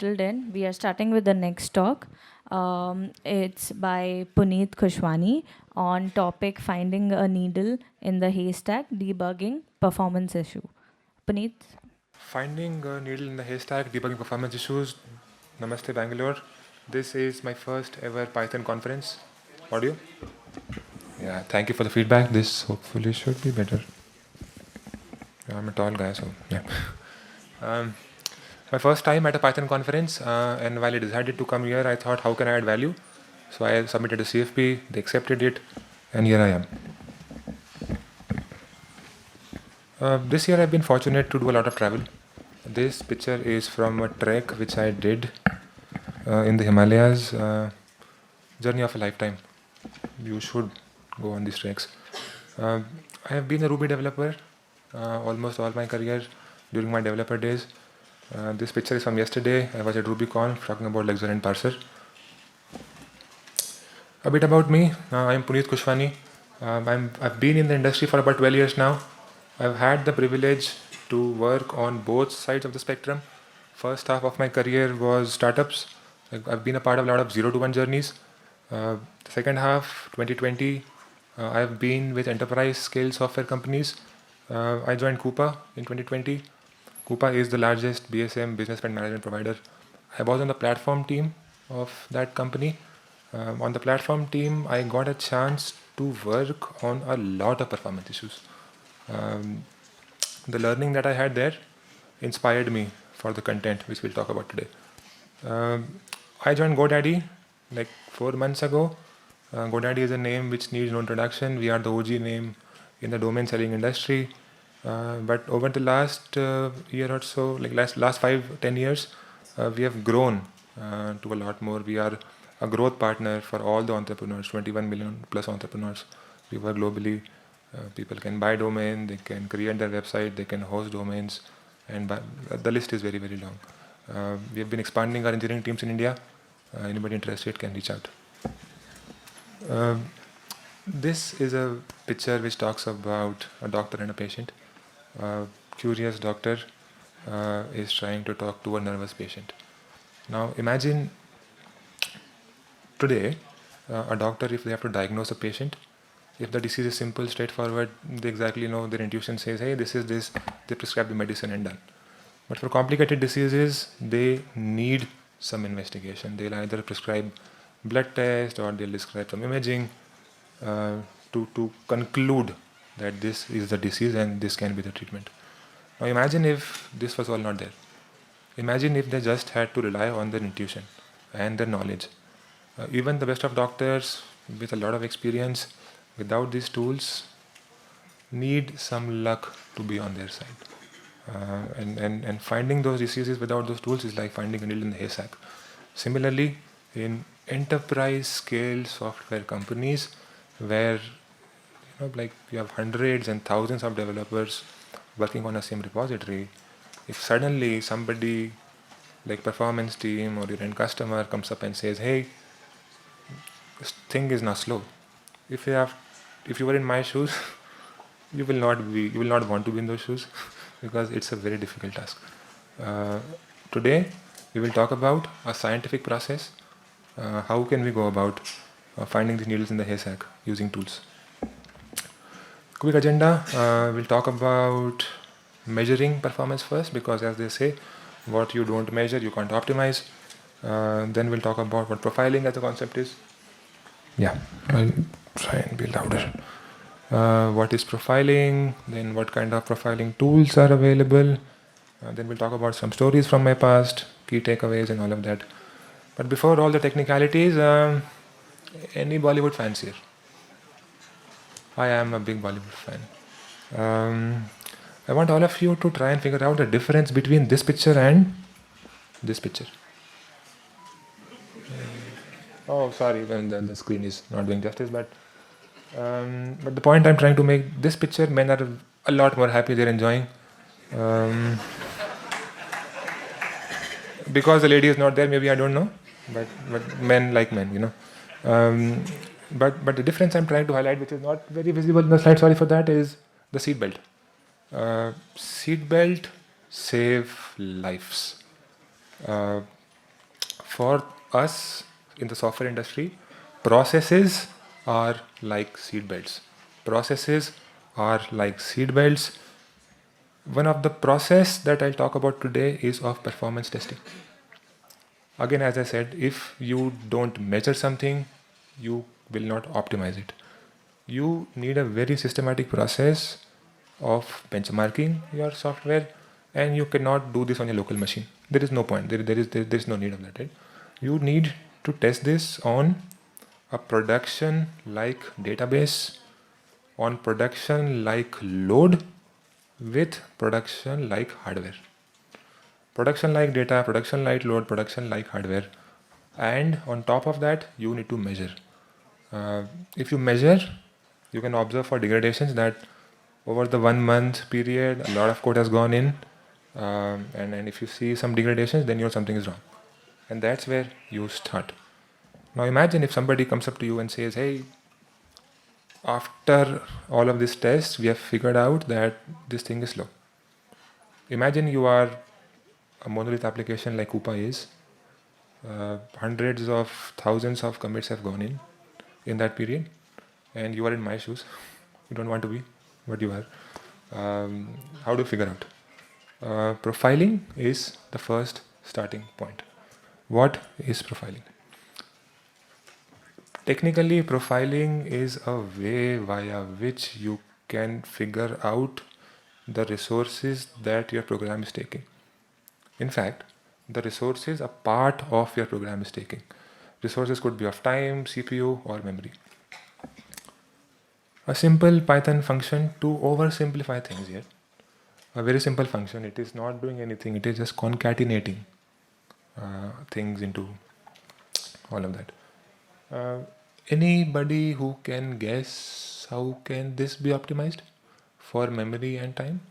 settled in, we are starting with the next talk. It's by Puneet Khushwani on topic finding a needle in the haystack, debugging performance issue. Puneet? Finding a needle in the haystack, debugging performance issues. Namaste, Bangalore. This is my first ever Python conference. Audio? Yeah, thank you for the feedback. This hopefully should be better. I'm a tall guy, so yeah. My first time at a Python conference, and while I decided to come here, I thought, how can I add value? So I submitted a CFP, they accepted it, and here I am. This year I've been fortunate to do a lot of travel. This picture is from a trek which I did in the Himalayas. Journey of a lifetime. You should go on these treks. I have been a Ruby developer almost all my career during my developer days. This picture is from yesterday. I was at RubyCon talking about luxuriant parser. A bit about me. I'm Puneet Khushwani. I've been in the industry for about 12 years now. I've had the privilege to work on both sides of the spectrum. First half of my career was startups. I've been a part of a lot of 0 to 1 journeys. The second half, 2020, I've been with enterprise scale software companies. I joined Coupa in 2020. Coupa is the largest BSM, business spend management provider. I was on the platform team of that company. On the platform team, I got a chance to work on a lot of performance issues. The learning that I had there inspired me for the content which we'll talk about today. I joined GoDaddy like 4 months ago. GoDaddy is a name which needs no introduction. We are the OG name in the domain selling industry. But over the last year or so, like last 5-10 years, we have grown to a lot more. We are a growth partner for all the entrepreneurs, 21 million plus entrepreneurs. We work globally. People can buy domain, they can create their website, they can host domains, and the list is very, very long. We have been expanding our engineering teams in India. Anybody interested can reach out. This is a picture which talks about a doctor and a patient. Curious doctor is trying to talk to a nervous patient. Now imagine today a doctor, if they have to diagnose a patient, if the disease is simple, straightforward, they exactly know, their intuition says, hey, this is this, they prescribe the medicine and done. But for complicated diseases, they need some investigation. They'll either prescribe blood test or they'll describe some imaging to conclude that this is the disease and this can be the treatment. Now imagine if this was all not there. Imagine if they just had to rely on their intuition and their knowledge. Even the best of doctors with a lot of experience, without these tools, need some luck to be on their side. And finding those diseases without those tools is like finding a needle in the haystack. Similarly, in enterprise scale software companies where like you have hundreds and thousands of developers working on a same repository, if suddenly somebody like performance team or your end customer comes up and says, hey, this thing is now slow. If you were in my shoes, you will not want to be in those shoes because it's a very difficult task. Today, we will talk about a scientific process. How can we go about finding the needles in the haystack using tools? Quick agenda, we'll talk about measuring performance first, because as they say, what you don't measure, you can't optimize. Then we'll talk about what profiling as a concept is. Yeah, I'll try and be louder. What is profiling, then what kind of profiling tools are available. Then we'll talk about some stories from my past, key takeaways and all of that. But before all the technicalities, any Bollywood fans here? I am a big Bollywood fan. I want all of you to try and figure out the difference between this picture and this picture. Oh, sorry, when the screen is not doing justice, but the point I'm trying to make, this picture, men are a lot more happy, they're enjoying. Because the lady is not there, maybe, I don't know, but men like men, you know. But the difference I'm trying to highlight, which is not very visible in the slide, sorry for that, is the seat belt. Seat belt save lives. For us in the software industry, processes are like seat belts. Processes are like seat belts. One of the process that I'll talk about today is of performance testing. Again, as I said, if you don't measure something, you will not optimize it. You need a very systematic process of benchmarking your software, and you cannot do this on your local machine. There is no point. There is no need of that, right? You need to test this on a production like database, on production like load, with production like hardware. Production like data, production like load, production like hardware. And on top of that, you need to measure. If you measure, you can observe for degradations that over the 1 month period, a lot of code has gone in. And if you see some degradations, then you know something is wrong. And that's where you start. Now imagine if somebody comes up to you and says, hey, after all of this test, we have figured out that this thing is slow. Imagine you are a monolith application like Coupa is. Hundreds of thousands of commits have gone in that period, and you are in my shoes. You don't want to be, but you are. How do you figure out? Profiling is the first starting point. What is profiling? Technically, profiling is a way via which you can figure out the resources that your program is taking. In fact, the resources a part of your program is taking. Resources could be of time, CPU, or memory. A simple Python function, to oversimplify things here, a very simple function, it is not doing anything, it is just concatenating things into all of that. Anybody who can guess how can this be optimized for memory and time?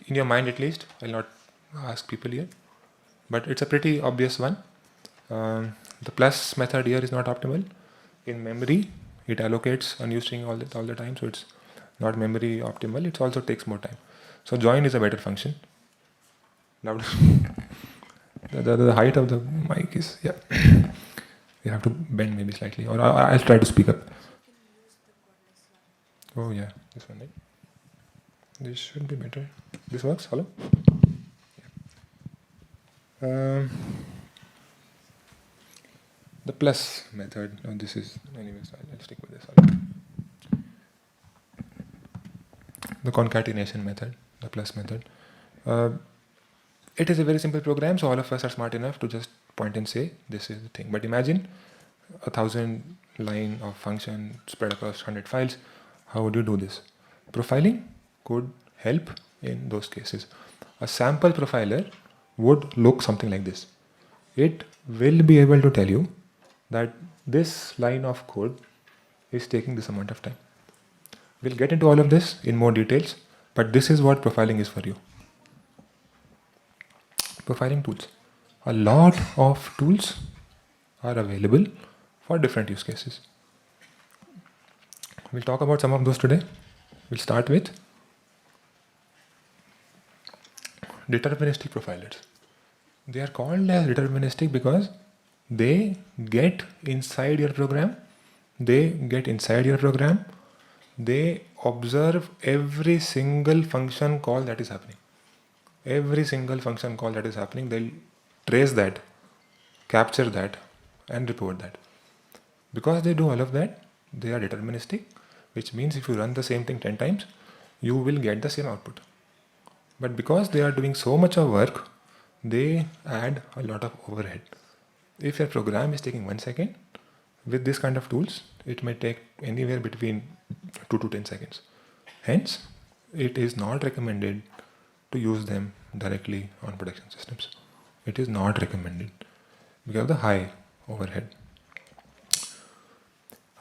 In your mind at least, I'll not ask people here, but it's a pretty obvious one. The plus method here is not optimal. In memory, it allocates a new string all the time, so it's not memory optimal. It also takes more time. So join is a better function. Now the height of the mic is, yeah. You have to bend maybe slightly, or I'll try to speak up. Oh yeah, this one, right? This should be better. This works? Hello? Yeah. The plus method. No, this is, anyways, I'll stick with this. The concatenation method, the plus method. It is a very simple program, so all of us are smart enough to just point and say, this is the thing. But imagine 1,000 line of function spread across 100 files. How would you do this? Profiling could help in those cases. A sample profiler would look something like this. It will be able to tell you that this line of code is taking this amount of time. We'll get into all of this in more details, but this is what profiling is for you. Profiling tools. A lot of tools are available for different use cases. We'll talk about some of those today. We'll start with deterministic profilers. They are called as deterministic because they get inside your program. They observe every single function call that is happening. Every single function call that is happening, they'll trace that, capture that, and report that. Because they do all of that, they are deterministic, which means if you run the same thing 10 times, you will get the same output. But because they are doing so much of work, they add a lot of overhead. If your program is taking 1 second, with this kind of tools, it may take anywhere between 2 to 10 seconds. Hence, it is not recommended to use them directly on production systems. It is not recommended because of the high overhead.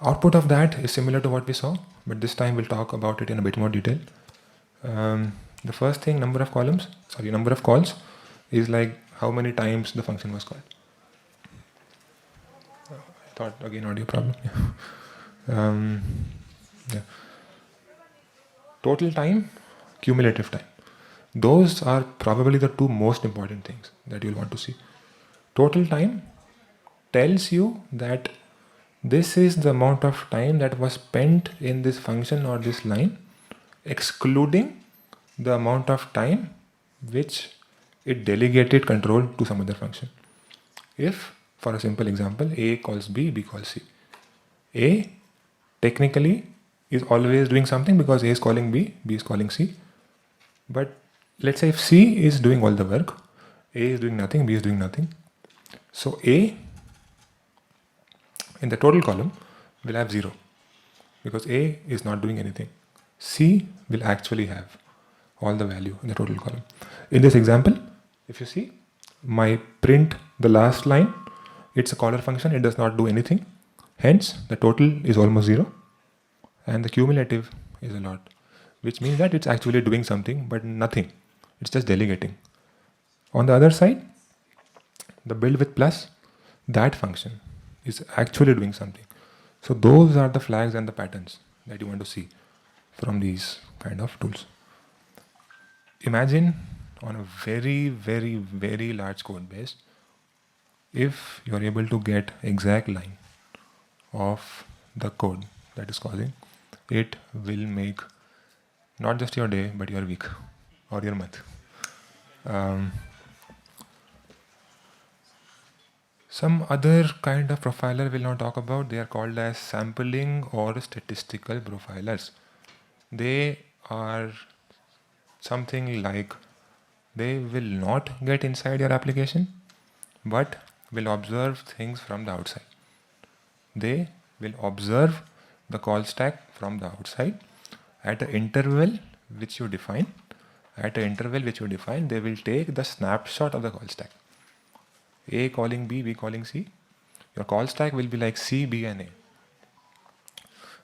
Output of that is similar to what we saw, but this time we'll talk about it in a bit more detail. The first thing, number of calls is like how many times the function was called. I thought again audio problem. Yeah. Total time, cumulative time. Those are probably the two most important things that you'll want to see. Total time tells you that this is the amount of time that was spent in this function or this line, excluding the amount of time which it delegated control to some other function. If, for a simple example, A calls B, B calls C. A technically is always doing something because A is calling B, B is calling C. But let's say if C is doing all the work, A is doing nothing, B is doing nothing. So A in the total column will have 0 because A is not doing anything. C will actually have all the value in the total column. In this example, if you see, my print the last line, it's a caller function, it does not do anything. Hence, the total is almost 0 and the cumulative is a lot, which means that it's actually doing something but nothing. It's just delegating. On the other side, the build with plus, that function is actually doing something. So those are the flags and the patterns that you want to see from these kind of tools. Imagine on a very, very, very large code base, if you're able to get exact line of the code that is causing, it will make not just your day, but your week or your month. Some other kind of profiler we'll not talk about. They are called as sampling or statistical profilers. They are something like they will not get inside your application, but will observe things from the outside. They will observe the call stack from the outside at an interval which you define. At an interval which you define, they will take the snapshot of the call stack. A calling B, B calling C. Your call stack will be like C, B, and A.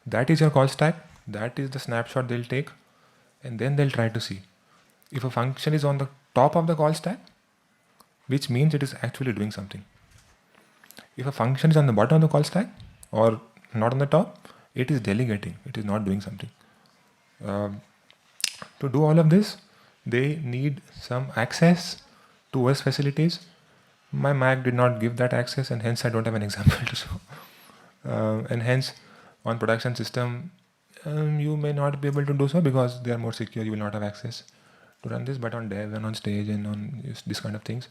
That is your call stack. That is the snapshot they'll take, and then they'll try to see if a function is on the top of the call stack, which means it is actually doing something. If a function is on the bottom of the call stack or not on the top, it is delegating. It is not doing something. To do all of this, they need some access to OS facilities. My Mac did not give that access, and hence I don't have an example to show. And hence, on production system, you may not be able to do so because they are more secure. You will not have access to run this. But on dev and on stage and on this kind of things,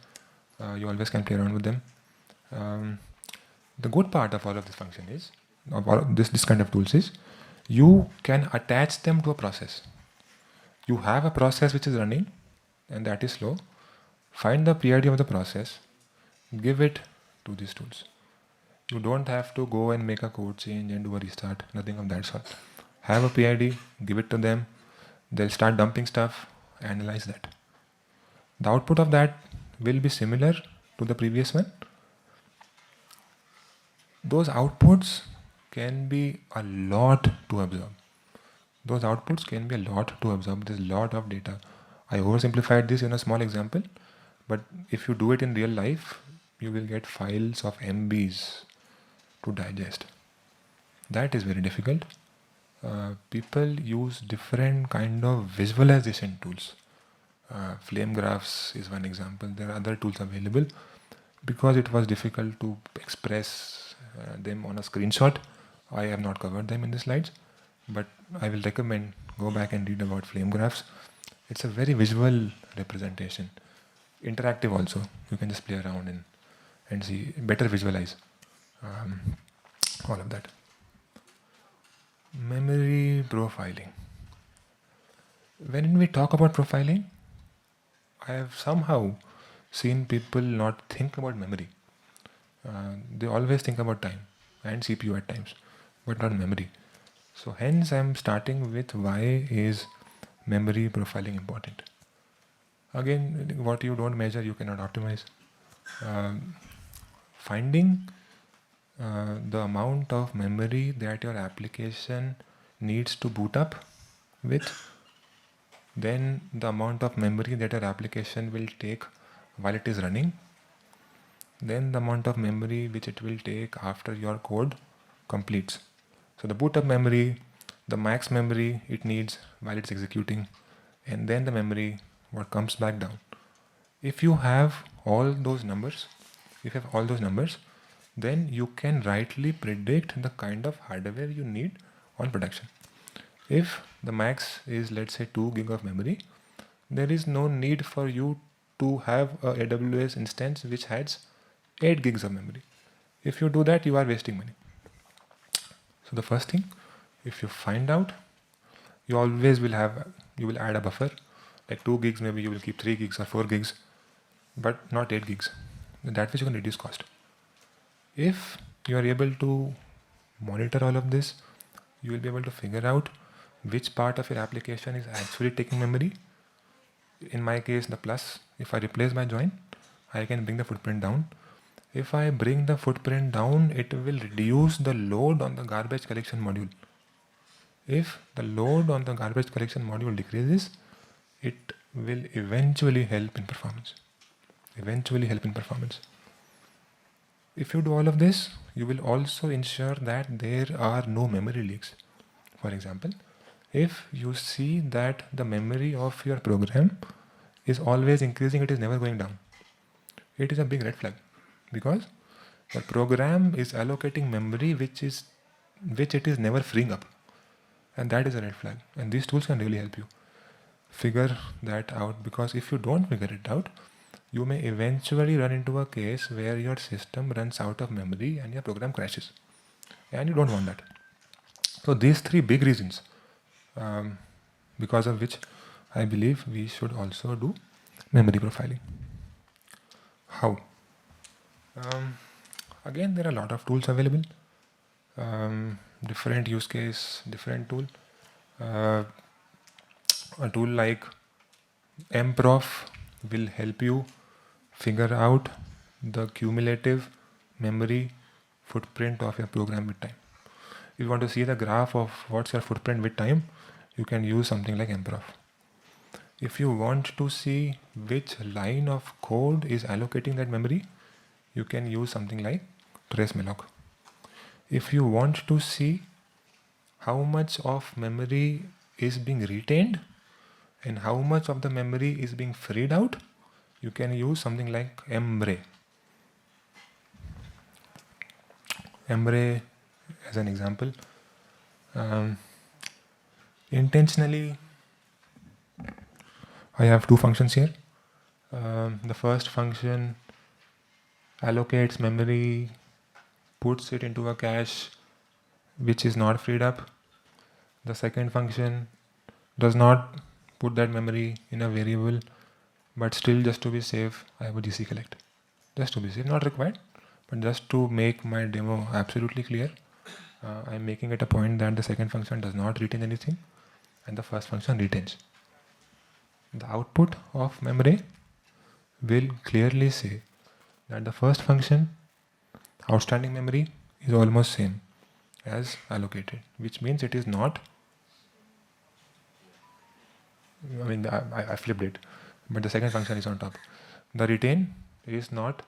you always can play around with them. The good part of all of this function is, of all of this kind of tools is, you can attach them to a process. You have a process which is running, and that is slow. Find the PID of the process, give it to these tools. You don't have to go and make a code change and do a restart, nothing of that sort. Have a PID, give it to them, they'll start dumping stuff, analyze that. The output of that will be similar to the previous one. Those outputs can be a lot to absorb. There's a lot of data. I oversimplified this in a small example, but if you do it in real life, you will get files of MBs to digest. That is very difficult. People use different kind of visualization tools. Flame graphs is one example. There are other tools available. Because it was difficult to express them on a screenshot, I have not covered them in the slides, but I will recommend go back and read about flame graphs. It's a very visual representation, interactive also. You can just play around and see, better visualize all of that. Memory profiling. When we talk about profiling, I have somehow seen people not think about memory. They always think about time and CPU at times, but not memory. So hence I'm starting with why is memory profiling important. Again, what you don't measure, you cannot optimize. Finding the amount of memory that your application needs to boot up with, then the amount of memory that your application will take while it is running, then the amount of memory which it will take after your code completes. So the boot up memory, the max memory it needs while it's executing, and then the memory what comes back down. If you have all those numbers, if you have all those numbers, then you can rightly predict the kind of hardware you need on production. If the max is, let's say, 2 gig of memory, there is no need for you to have a AWS instance which has 8 gigs of memory. If you do that, you are wasting money. So the first thing, if you find out, you will add a buffer, like 2 gigs, maybe you will keep 3 gigs or 4 gigs, but not 8 gigs. That way you can reduce cost. If you are able to monitor all of this, you will be able to figure out which part of your application is actually taking memory. In my case, the plus, if I replace my join, I can bring the footprint down. If I bring the footprint down, it will reduce the load on the garbage collection module. If the load on the garbage collection module decreases, it will eventually help in performance. If you do all of this, you will also ensure that there are no memory leaks. For example, if you see that the memory of your program is always increasing, it is never going down, it is a big red flag, because the program is allocating memory which it is never freeing up, and that is a red flag. And these tools can really help you figure that out, because if you don't figure it out, you may eventually run into a case where your system runs out of memory and your program crashes, and you don't want that. So these 3 big reasons, because of which I believe we should also do memory profiling. How? Again, there are a lot of tools available, different use case, different tool. A tool like mprof will help you figure out the cumulative memory footprint of your program with time. If you want to see the graph of what's your footprint with time, you can use something like mprof. If you want to see which line of code is allocating that memory, you can use something like tracemalloc. If you want to see how much of memory is being retained and how much of the memory is being freed out, you can use something like mray. Mray, as an example, intentionally, I have 2 functions here. The first function allocates memory, puts it into a cache which is not freed up. The second function does not put that memory in a variable, but still, just to be safe, I have a GC collect. Just to be safe, not required, but just to make my demo absolutely clear, I'm making it a point that the second function does not retain anything and the first function retains. The output of memory will clearly say that the first function, outstanding memory, is almost same as allocated, which means it is not, I flipped it, but the second function is on top. The retain is not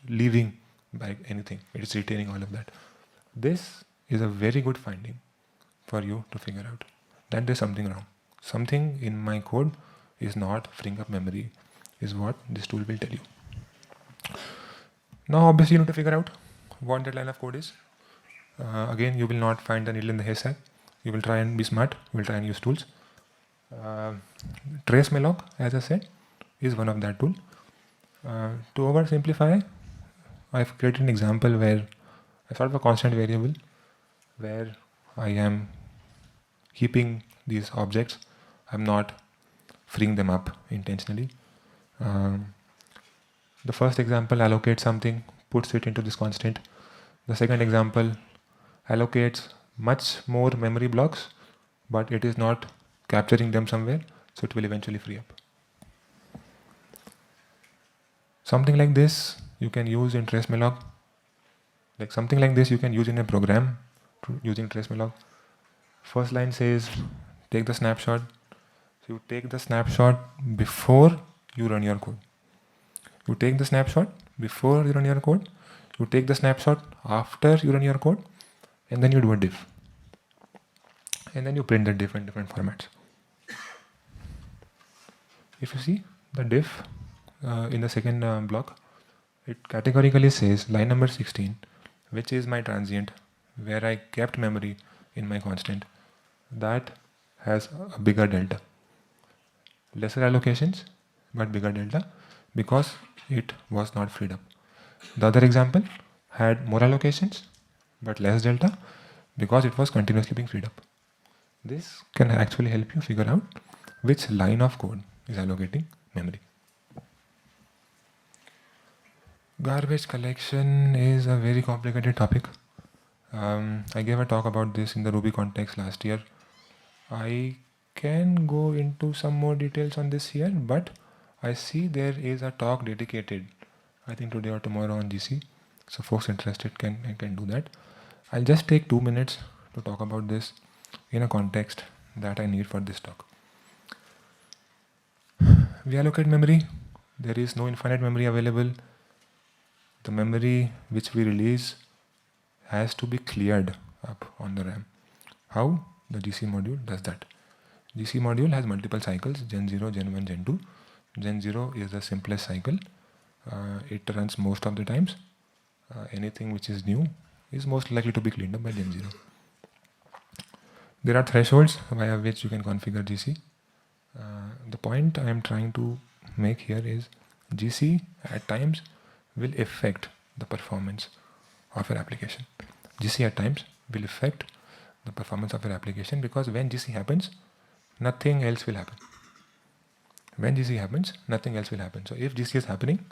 leaving by anything, it is retaining all of that. This is a very good finding for you to figure out that there's something wrong. Something in my code is not freeing up memory, is what this tool will tell you. Now, obviously, you need to figure out what that line of code is. Again, you will not find the needle in the haystack. You will try and be smart. You will try and use tools. Tracemalloc, as I said, is one of that tool. To oversimplify, I've created an example where I sort of a constant variable where I am keeping these objects. I'm not freeing them up intentionally. The first example allocates something, puts it into this constant. The second example allocates much more memory blocks, but it is not capturing them somewhere, so it will eventually free up. Something like this you can use in tracemalloc. Like something like this you can use in a program using tracemalloc. First line says take the snapshot. So you take the snapshot before you run your code. You take the snapshot before you run your code. You take the snapshot after you run your code, and then you do a diff. And then you print the diff in different formats. If you see the diff in the second block, it categorically says line number 16, which is my transient, where I kept memory in my constant, that has a bigger delta. Lesser allocations, but bigger delta, because it was not freed up. The other example had more allocations, but less delta, because it was continuously being freed up. This can actually help you figure out which line of code is allocating memory. Garbage collection is a very complicated topic. I gave a talk about this in the Ruby context last year. I can go into some more details on this here, but I see there is a talk dedicated, I think today or tomorrow on GC. So folks interested can do that. I'll just take 2 minutes to talk about this in a context that I need for this talk. We allocate memory. There is no infinite memory available. The memory which we release has to be cleared up on the RAM. How? The GC module does that. GC module has multiple cycles, Gen 0, Gen 1, Gen 2. Gen 0 is the simplest cycle. It runs most of the times. Anything which is new is most likely to be cleaned up by Gen 0. There are thresholds via which you can configure GC. The point I am trying to make here is GC at times will affect the performance of your application. GC at times will affect the performance of your application, because when GC happens, nothing else will happen. When GC happens, nothing else will happen. So if GC is happening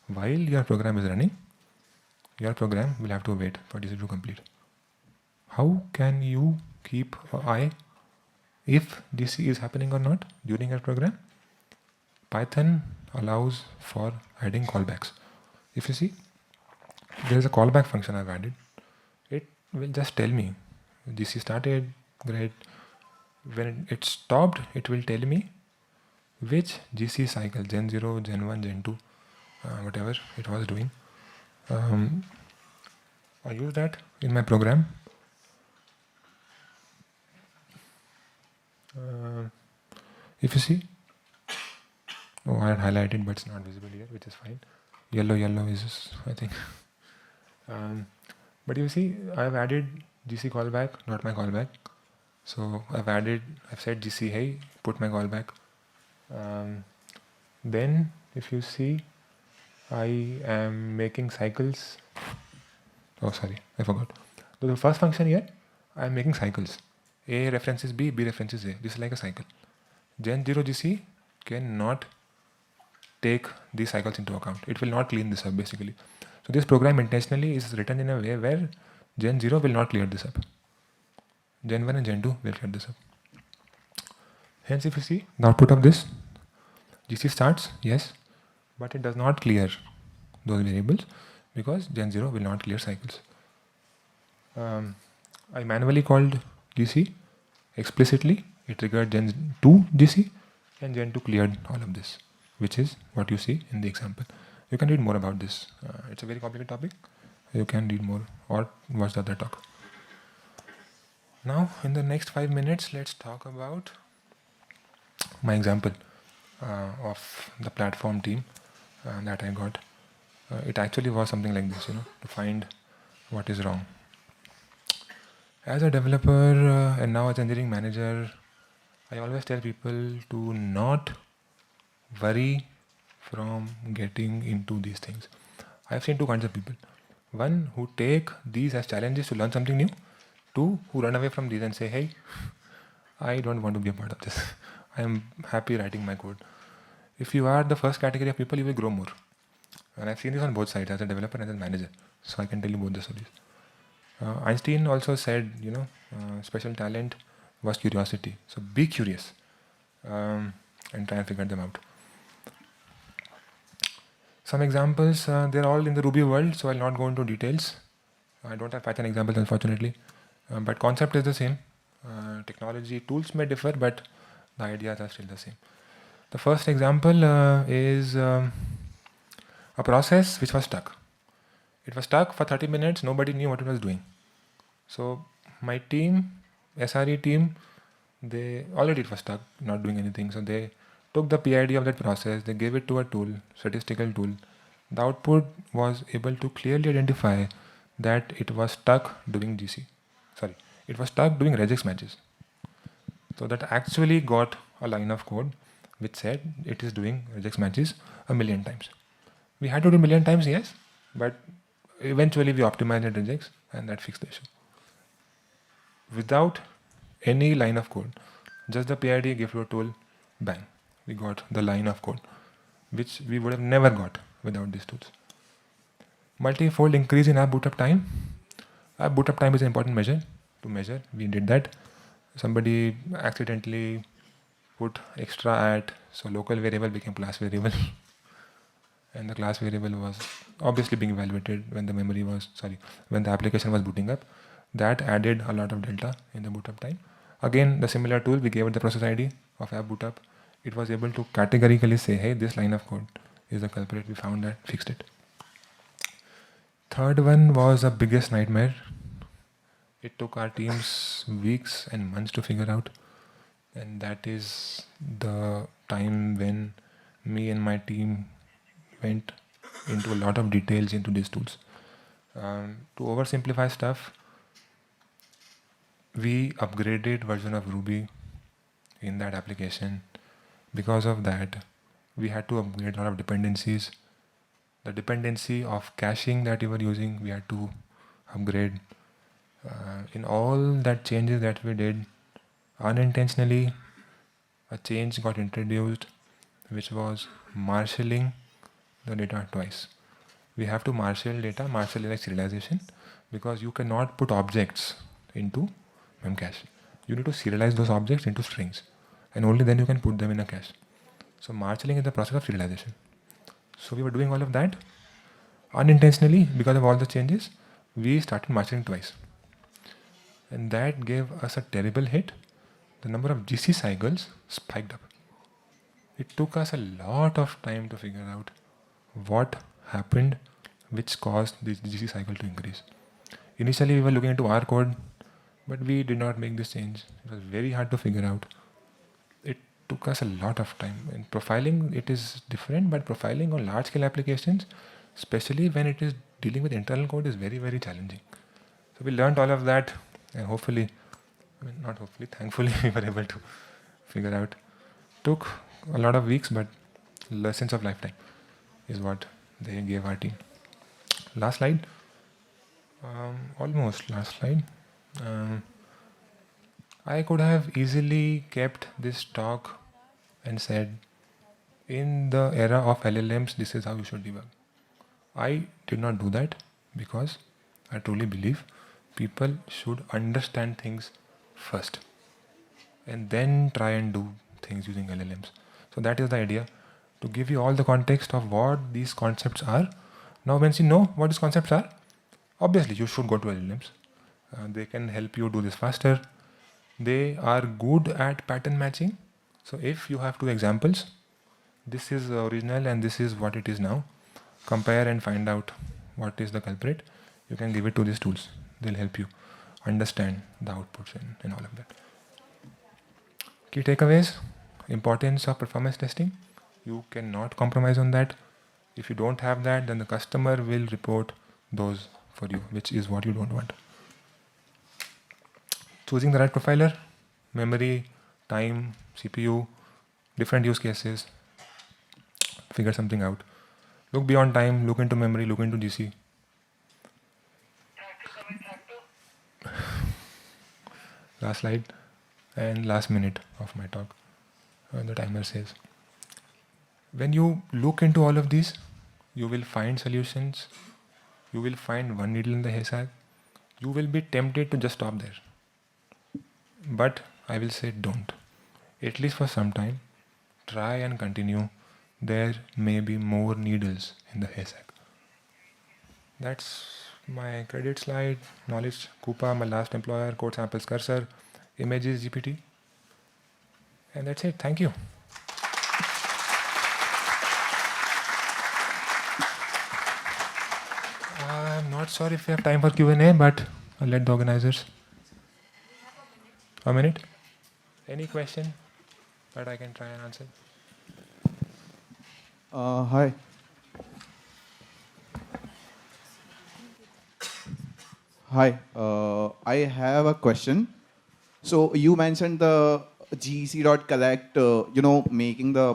while your program is running, your program will have to wait for GC to complete. How can you keep an eye if GC is happening or not during your program? Python allows for adding callbacks. If you see, there is a callback function I've added. It will just tell me GC started, great. When it stopped, it will tell me which GC cycle, Gen 0, Gen 1, Gen 2, whatever it was doing. I use that in my program. If you see, I had highlighted, but it's not visible here, which is fine. Yellow is, I think. But you see, I've added GC callback, not my callback. So I've said GC, hey, put my callback. Then if you see, I am making cycles. Oh, sorry, I forgot. So the first function here, I am making cycles. A references B, B references A. This is like a cycle. Gen 0 GC cannot take these cycles into account. It will not clean this up basically. So this program intentionally is written in a way where Gen 0 will not clear this up. Gen 1 and Gen 2 will clear this up. Hence if you see the output of this, GC starts, yes, but it does not clear those variables because Gen 0 will not clear cycles. I manually called GC explicitly. It triggered Gen 2 GC and Gen 2 cleared all of this, which is what you see in the example. You can read more about this. It's a very complicated topic. You can read more or watch the other talk. Now, in the next 5 minutes, let's talk about my example of the platform team that I got. It actually was something like this, to find what is wrong. As a developer and now as an engineering manager, I always tell people to not worry from getting into these things. I've seen two kinds of people. One who take these as challenges to learn something new. Two who run away from these and say, hey, I don't want to be a part of this. I am happy writing my code. If you are the first category of people, you will grow more. And I've seen this on both sides, as a developer and as a manager. So I can tell you both the stories. Einstein also said, special talent was curiosity. So be curious and try and figure them out. Some examples, they're all in the Ruby world, so I'll not go into details. I don't have Python examples, unfortunately. But concept is the same. Technology tools may differ, but the ideas are still the same. The first example is a process which was stuck. It was stuck for 30 minutes. Nobody knew what it was doing. So my team, SRE team, they already it was stuck, not doing anything. So they took the PID of that process. They gave it to a tool, statistical tool. the output was able to clearly identify that it was stuck doing GC. Sorry, it was stuck doing regex matches. So that actually got a line of code which said it is doing regex matches a million times. We had to do a million times, yes, but eventually we optimized the regex and that fixed the issue. Without any line of code, just the PID give to a tool, bang, we got the line of code, which we would have never got without these tools. Multi-fold increase in app boot up time. App boot up time is an important measure to measure. We did that. Somebody accidentally put extra at, so local variable became class variable. And the class variable was obviously being evaluated when the when the application was booting up. That added a lot of delta in the boot up time. Again, the similar tool, we gave it the process ID of app boot up. It was able to categorically say, hey, this line of code is the culprit. We found that, fixed it. Third one was the biggest nightmare. It took our teams weeks and months to figure out. And that is the time when me and my team went into a lot of details into these tools. To oversimplify stuff, we upgraded version of Ruby in that application. Because of that, we had to upgrade a lot of dependencies. The dependency of caching that we were using, we had to upgrade. In all that changes that we did, unintentionally, a change got introduced, which was marshalling the data twice. We have to marshal data, marshal is like serialization, because you cannot put objects into memcache. You need to serialize those objects into strings, and only then you can put them in a cache. So marshalling is the process of serialization. So we were doing all of that. Unintentionally, because of all the changes, we started marshalling twice. And that gave us a terrible hit. The number of GC cycles spiked up. It took us a lot of time to figure out what happened which caused this GC cycle to increase. Initially, we were looking into our code, but we did not make this change. It was very hard to figure out. It took us a lot of time. In profiling, it is different, but profiling on large-scale applications, especially when it is dealing with internal code, is very, very challenging. So we learned all of that, and thankfully, we were able to figure out. Took a lot of weeks, but lessons of lifetime is what they gave our team. Last slide. Almost last slide. I could have easily kept this talk and said, in the era of LLMs, this is how you should debug. I did not do that because I truly believe people should understand things first and then try and do things using LLMs. So that is the idea, to give you all the context of what these concepts are. Now, once you know what these concepts are, obviously you should go to LLMs. They can help you do this faster. They are good at pattern matching. So if you have two examples, this is the original and this is what it is now, compare and find out what is the culprit. You can give it to these tools. They'll help you understand the outputs and all of that. Key takeaways: importance of performance testing. You cannot compromise on that. If you don't have that, then the customer will report those for you, which is what you don't want. Choosing the right profiler, memory, time, CPU, different use cases, figure something out. Look beyond time, look into memory, look into GC. Last slide and last minute of my talk. The timer says, when you look into all of these, you will find solutions. You will find one needle in the haystack. You will be tempted to just stop there. But I will say don't. At least for some time, try and continue. There may be more needles in the haystack. That's my credit slide. Knowledge, Coupa, my last employer, code samples cursor, images, GPT. And that's it. Thank you. I'm not sure if we have time for Q&A, but I'll let the organizers. A minute? Any question that I can try and answer? Hi. Hi, I have a question. So you mentioned the gec.collect, making the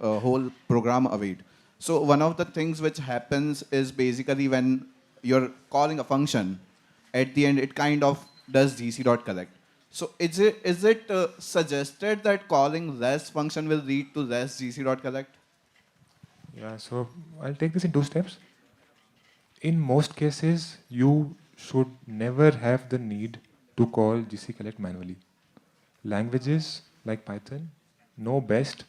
whole program await. So one of the things which happens is basically when you're calling a function, at the end it kind of does gc.collect. So is it suggested that calling less function will lead to less gc.collect? Yeah, so I'll take this in two steps. In most cases, you should never have the need to call GC collect manually. Languages like Python know best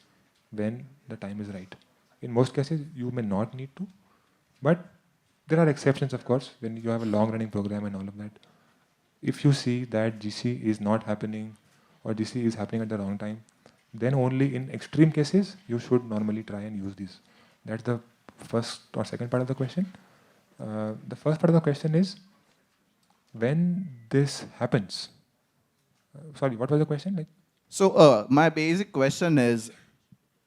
when the time is right. In most cases, you may not need to, but there are exceptions, of course, when you have a long running program and all of that. If you see that GC is not happening or GC is happening at the wrong time, then only in extreme cases you should normally try and use these. That's the first or second part of the question. The first part of the question is when this happens. Sorry, what was the question? Like, So my basic question is,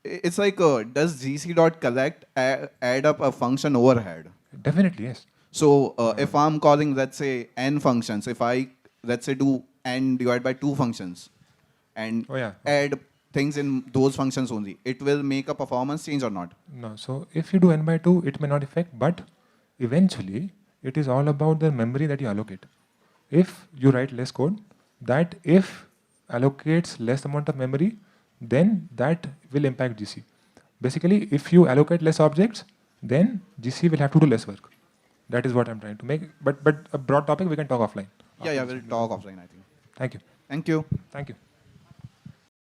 it's like, does gc.collect add up a function overhead? definitely yes. So if I'm calling, let's say, n functions, if I, let's say, do n divided by 2 functions and Oh yeah. Okay. add things in those functions only, it will make a performance change or not? No. So if you do n by 2, it may not affect, but eventually it is all about the memory that you allocate. If you write less code, that if allocates less amount of memory, then that will impact GC. Basically, if you allocate less objects, then GC will have to do less work. That is what I'm trying to make. But a broad topic we can talk offline. Yeah, After yeah, this. we'll talk offline, I think. Thank you. Thank you. Thank you.